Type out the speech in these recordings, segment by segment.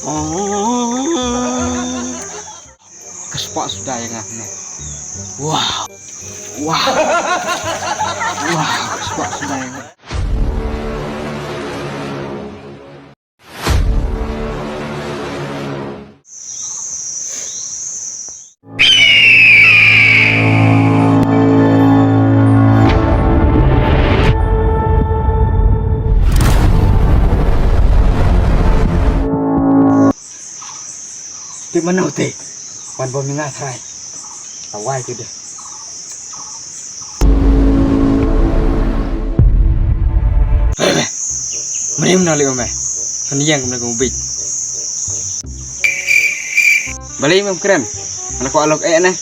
Oh, kesepak sudah ya kan? Wow, wow, wow, kesepak sudah ya kan? Di mana teh? Wan bom mingat hai. Awai tu dia. Meriam nak lihat meh. Pendiang kena ngubik. Balik mem keren. Anak ko alok na.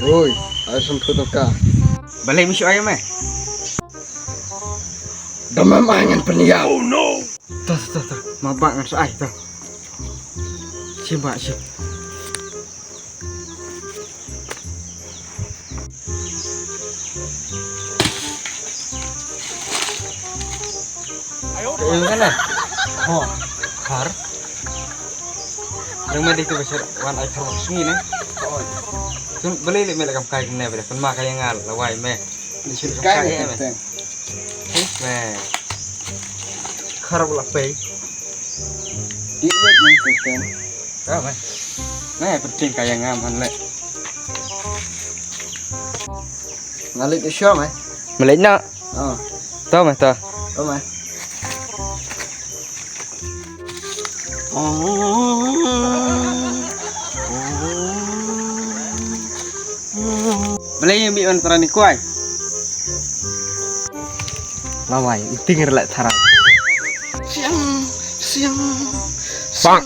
Oi, ayos ang foto ka. Balik misyo ayo meh. Damam angan pendiang. Oh no. Tuh. Mabak ngan soai tuh. Coba sih. Ayo kan? Oh, har. Dengan itu besar wan ai khar sungi ne. Oh. Kun beli le melakam kai ne bele kun ma kai ngal lawai me. Di sini kai me. Me. Khar bula pe. Di wet mong kristen. Ka me. Nah, penting kayak ngaman le. Ngalik di syam eh. Melek nak. Oh, Tahu mah tahu. oh mah. Melek yang bion terani kuai. Lawai, tinggal lek sarang. Siang. Pak.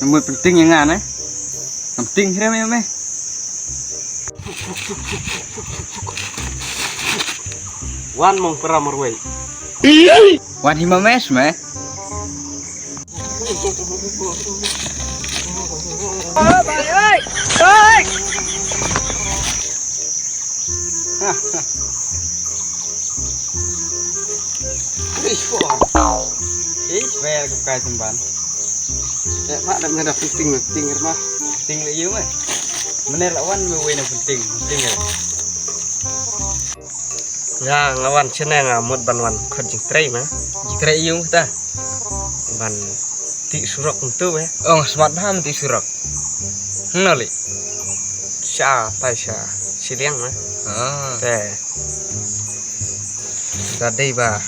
Yang penting yang ngana. Penting kira me. Wan mong pera merway. Wan hima mes me. Oi. Ver ke kai temban. Ya, Pak, ada penting mah. Penting le ieu mah. Bener lawan me we penting ya. Ya, ngawan cina ngamut banwan kojing tray mah. Jikra ieu tah. Ban ti surok untuk ya. Oh, smart baham ti surak. Nali. Sya, Taisha, siliang mah. Ah. Teh. Tadi ba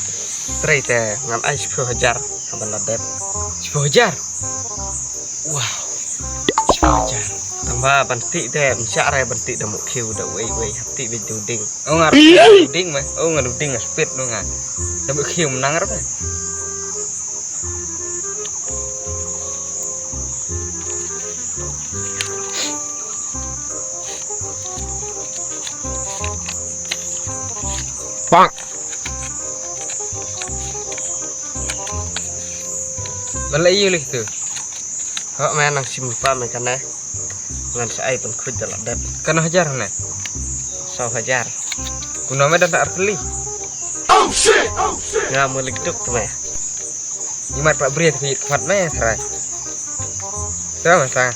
tray teh ngan ai 10,000 aban ladep. 10,000. Wow. 10,000. Tambah bantik teh mencak rai bantik dah kiu dah wei hati beju ding. Oh ngar ding mah. Oh ngar ding speed lu ngar. Dapat kieu menang apa? Pak. Balai ieu lih tu. Hak main nang simpan kan eh. Ngan sai pun kuj dah ladep. Kana hajar na. 100,000. Kuna me dak arteli. Oh shit. Ngamu ligduk tu meh. Imat Pak Bri tu kuat me sarai. Tahu masa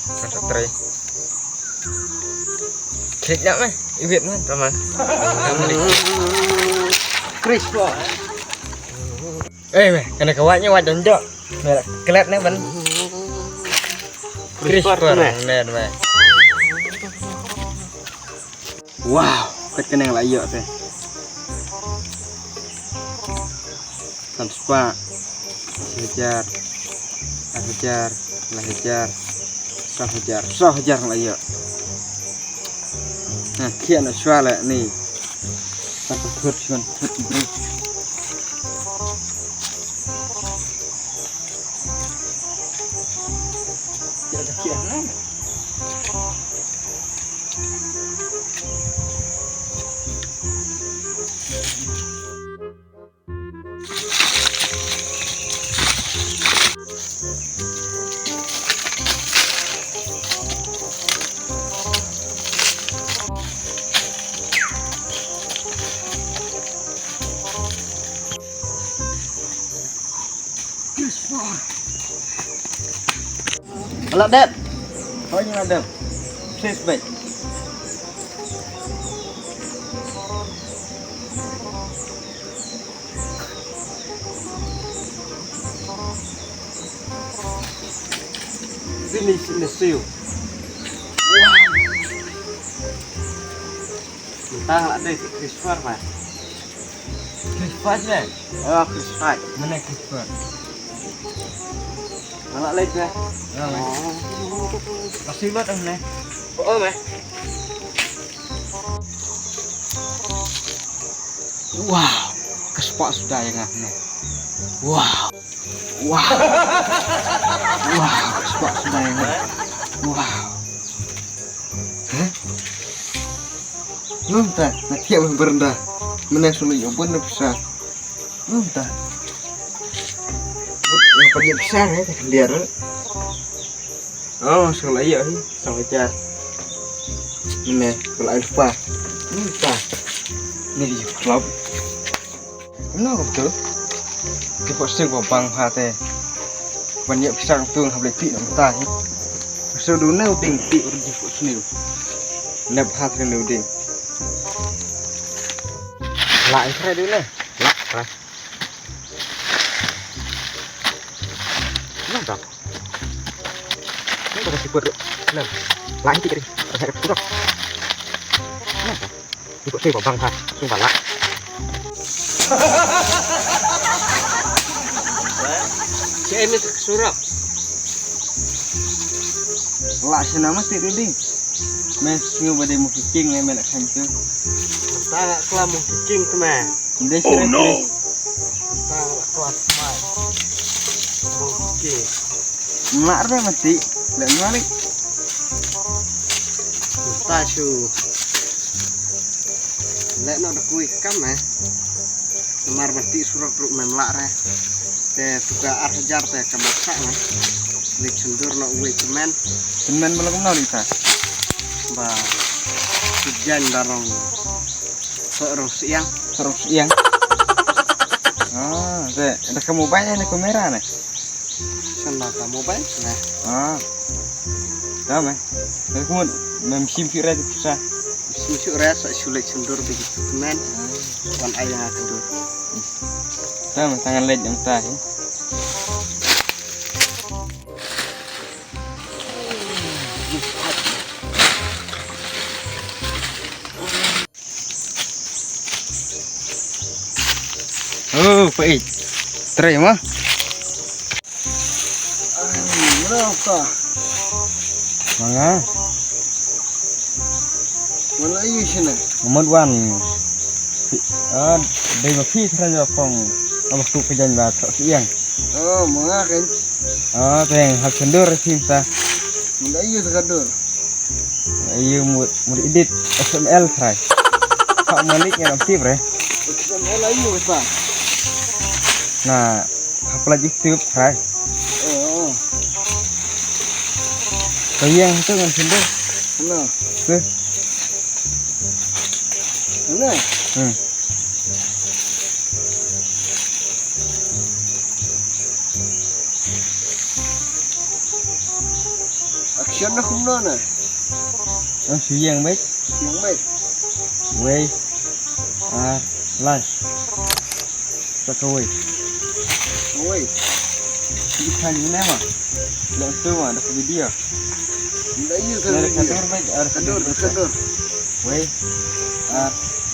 tray. Kek me. Iwit mah Taman. Kamu lik. Chris po. Me, kena kawatnya wajan jok. Merah kelat ne ban. CRISPR nen me. Wow, ket kena lah iyo teh. Transpa. Hajar. Hajar lah iyo. Nah, kian suara ni. Satu buat cuman buat. Alat Dep. Oh ini ada. Please baik. Finish in the seal. Mentang lah deh Christopher mah. Krispas deh. Oh Christopher. Mana krispas? Alat lagi ya. Kasih buat nih. Oh mah. Wow, kespak sudah ya nih. Wow. Wow. Wow, kespak sudah ya. Wow. Hah? Nunta, nanti yang berendah. Mana sulit yang pun bisa. Nunta. Yang paling besar ya, liar. Oh, sekolah iya sih, sama aja. Ini kalau alfa. Nunta. Ini di klub. Kenapa betul? Di posting của bằng hà tề và nhiệm sang tương hợp lệ tị làm ta nhé sơ đồ nêu đình tị ở di phụ sniu nẹp hà tề nêu đình lại khai đấy này lại khai nằm nó kasih buat nằm lại tị đi saya kasih buat nằm di posting của bằng hà tung vào lại Si Emi surap. lại xem nó mất tị đi đi men siêu vào đây một cái chinh này men lại thành chưa Ta nak kelam kucing tu mah. đây oh no Ta nak kelam mai. Kucing. nggak ada mati lại ngalik Ta su. Lek nak dak kuih kam mah. Kemar mati surat ruk memlak reh. Te tuga arjar te kemaksa mah. Lek cendur nak kuih kemen. teman belum kenal kita Ba. Hujan darong. Terus siang. terus yang ah ada kamu banyak nih kamera nih Sana kamu baik nah. ah tahu mah kamu memsim kira itu bisa Susuk rasa sulit cendur begitu kemen. Wan ayah kendur. tahu mah tangan led yang tahu oh baik terima Berapa? mana Mana ayu sini? nomor one dari baki saja pong abang tu kerjaan batok siang Oh, mga kan. teng hak kendur cinta Mga ayu terkadur. ayo mau edit SML try kau malik yang aktif re XML ayu apa? nah apalagi YouTube try Oh, yang itu kan kendur mana? ke Mana? Action na kumno na. siang baik Yang baik. way live sakaway Oi, ikan ini mah lihat tu mah ada video mga ayu ada terkadur. kantor baik ada Kadur, kadur. way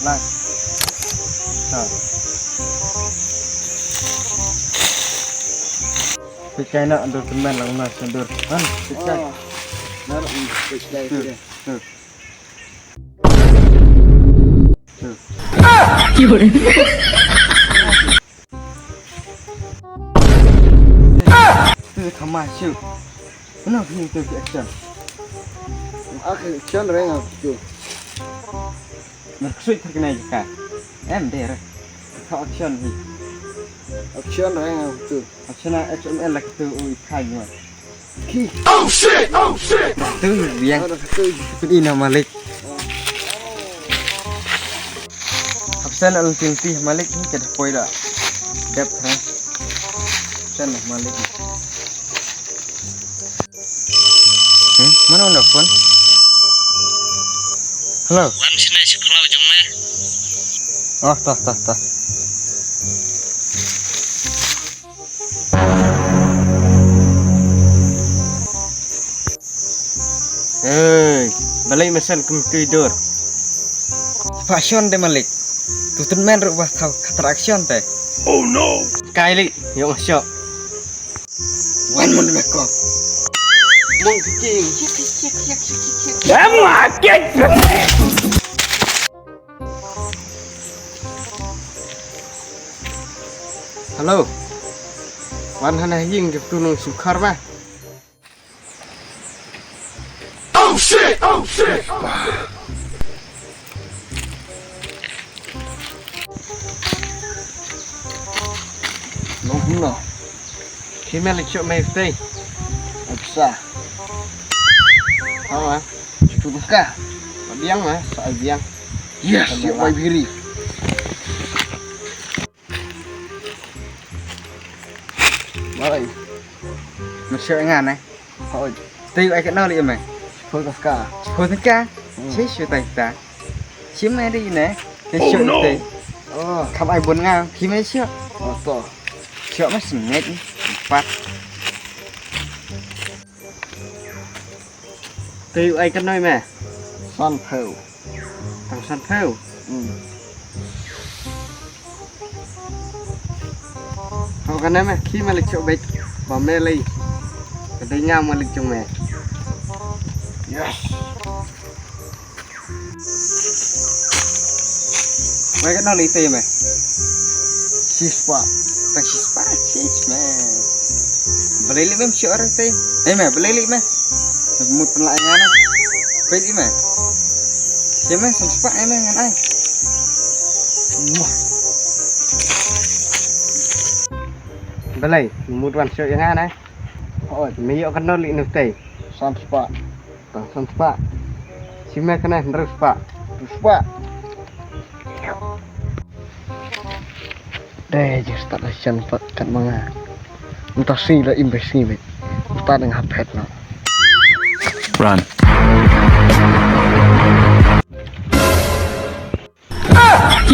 live nah Picai nak untuk teman lah unas kendur kan picai Oh, naruh di picai dia. tu kamar siu kenapa ni tu action Action reng aku. maksud terkena jika der kau action ni Action reng aku. action XML lah kita ikan ni Ki. tu biang Ada satu. ini nama Malik absen al tinti Malik ni kita poida depth kan Sana Malik. Mana nelfon? Halo. Wan sini sekolah ujung meh. Oh, tah. Hei, balik mesan kem tidur. Fashion deh Malik. Tutun men rubah tahu attraction teh. Oh no. Kaili, yuk masuk. Wan mun meko. Mong kecing. Halo. Wan hana ying ke tunung sukar mah. Oh shit! No. Kimel cok meh teh. Bisa. Apa? Suka. Biang mah, soal biang. Yes, yuk mai biri. Mari. Masuk ngan Thôi, tiêu ai cái nào đi mày? Thôi tất Thôi tất cả. Chế sửa tay ta. Chiếm mày đi nè. Cái sửa tay. Không ai buồn ngang khi mấy sửa. to. Sửa mấy sừng nét. Phát. Tiêu ai cái nơi mẹ. Son phèo. Thằng săn phèo. Họ cái này mẹ khi mà lịch chỗ bịch bỏ mê ly. Cái đấy nhau mà lịch chung mẹ. Yes. Mấy cái nào lấy tiền mày? Siswa. Tak sispa, man. Beli mem sure teh. Meh, beli meh. Một phần lại ngan á. Beli meh. Ya meh, sispa meh ngan ai. Belai, mộtวันsợi ngang này. Ôi, mấy ở cái nơi lì nước tây. Son spa. Tang san spa. Si mẹ cái này rất spa. Spa. Deh, just tak ada cantik kan mga. Entah sih lah imbecil. Entah dengan hapet no. Run. Ah!